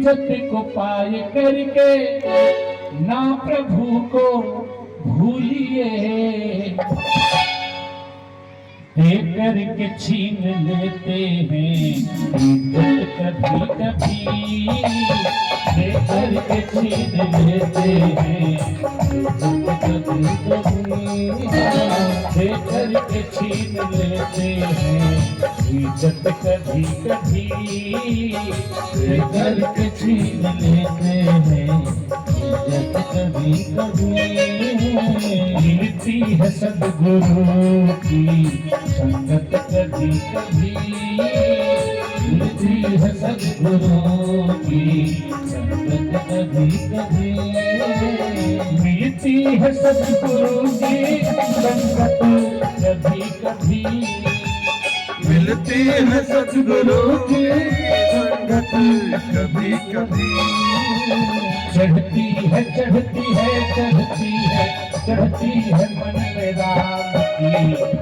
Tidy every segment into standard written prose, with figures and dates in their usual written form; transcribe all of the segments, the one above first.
इज्जत को पाए करके ना प्रभु को भूलिए, दे करके छीन लेते हैं इज्जत कभी कभी, दे करके छीन लेते हैं इज्जत कभी कभी, दे करके छीन लेते हैं इज्जत कभी कभी, दे करके छीन लेते हैं इज्जत कभी कभी। मिलती है सद्गुरु की संगत कभी कभी, मिलती है सद्गुरु की संगत कभी कभी, मिलती है सद्गुरु की संगत कभी कभी, मिलती है सद्गुरु की संगत कभी कभी। चढ़ती है चढ़ती है चढ़ती है चढ़ती है मन में राम की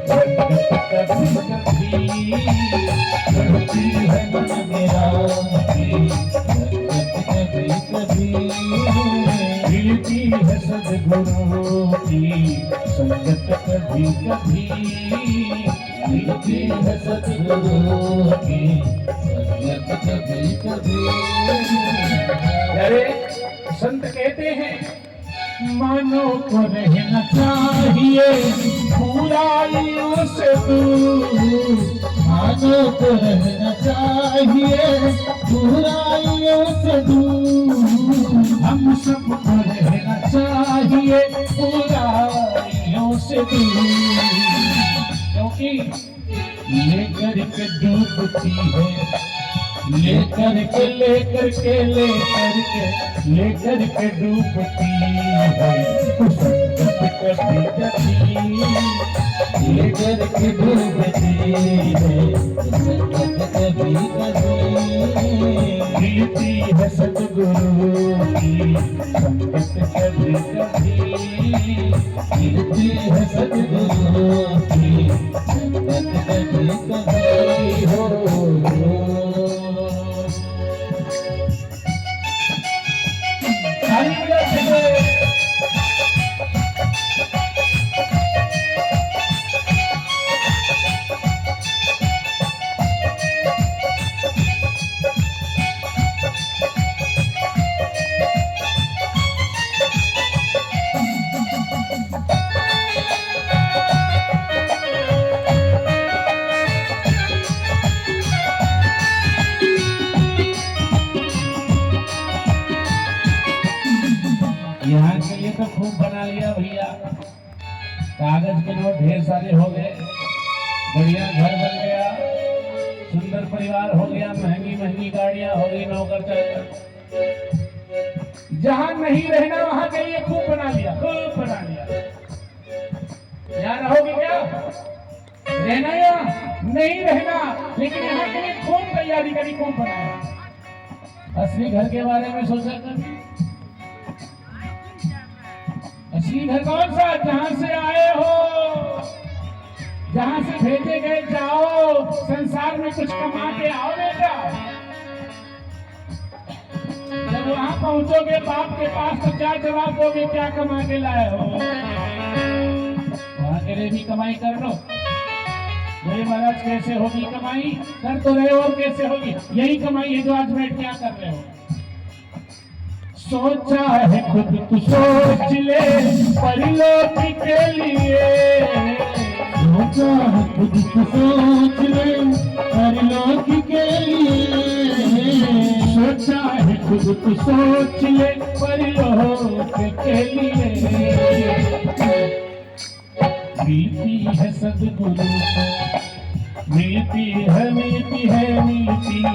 संगत कभी कभी, चढ़ती है मन में राम की संगत कभी कभी, मिलती है सद्गुरु की संगत कभी कभी, मिलती है सद्गुरु की संगत कभी कभी। अरे संत कहते हैं मानो को रहना चाहिए बुराइयों से दूर, मानो को रहना चाहिए बुराइयों से दूर, हम सबको रहना चाहिए बुराइयों से दूर, क्योंकि लेकर के डूबती है, लेकर के लेकर के लेकर के लेकर के डूबती है संगत कभी कभी, लेकर के डूबती है संगत कभी कभी, मिलती है सद्गुरु की संगत कभी कभी, मिलती है सद्गुरु की संगत कभी कभी। हो यहाँ के लिए तो खूब बना लिया भैया, कागज के नोट ढेर सारे हो गए, बढ़िया घर बन गया, सुंदर परिवार हो गया, महंगी महंगी गाड़ियां हो गई, नौकर चाकर। जहां नहीं रहना वहां के लिए खूब बना लिया, खूब बना लिया। यहाँ रहोगे क्या? रहना या नहीं रहना, लेकिन यहाँ के लिए खूब तैयारी करी, खूब बनाया। असली घर के बारे में सोचा कभी? असली घर कौन सा? जहां से आए हो, जहां से भेजे गए, जाओ संसार में कुछ कमा के आओ बेटा। जब वहां पहुंचोगे बाप के पास तो क्या जवाब दोगे, क्या कमा के लाए हो? वहां के लिए भी कमाई कर लो। मेरे महाराज कैसे होगी कमाई? कर तो रहे हो, और कैसे होगी? यही कमाई है जो आज बैठ क्या कर रहे हो। सोचा है खुद तू सोच ले परलोक के लिए, सोचा है खुद तू सोच ले परलोक के लिए, सोचा है खुद तू सोच ले परलोक के लिए। मिलती है सद्गुरु को, मिलती है मिलती है मिलती है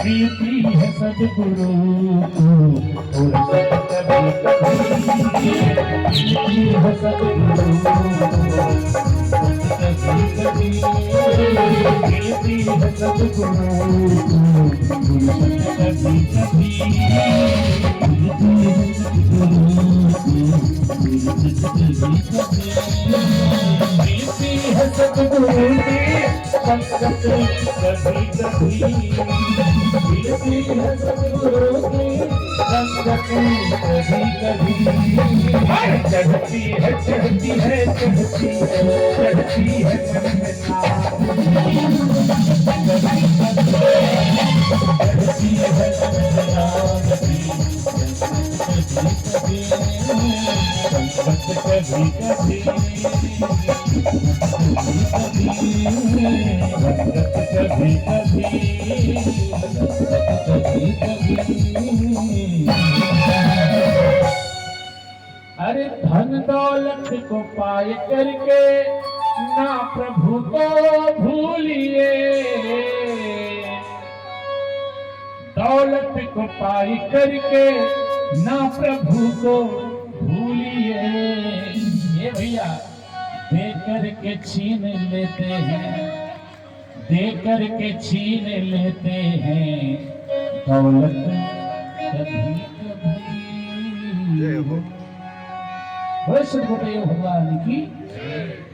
मिलती है सद्गुरु को, और कभी कभी मिलती है सद्गुरु को, कभी कभी मिलती है सद्गुरु को, कभी कभी मिलती है सद्गुरु को, मिलती है सद्गुरु की संगत कभी कभी मिलती है सतगुरु की संगत कभी कभी चढ़ती है चढ़ती है चढ़ती है चढ़ती है चढ़ती है कभी कभी अरे धन दौलत को पाए करके ना प्रभु को भूलिए दौलत को पाई करके ना प्रभु को भूलिए ये भैया दे करके छीन लेते हैं दे करके छीन लेते हैं दौलत कभी कभी जय हो भगवान की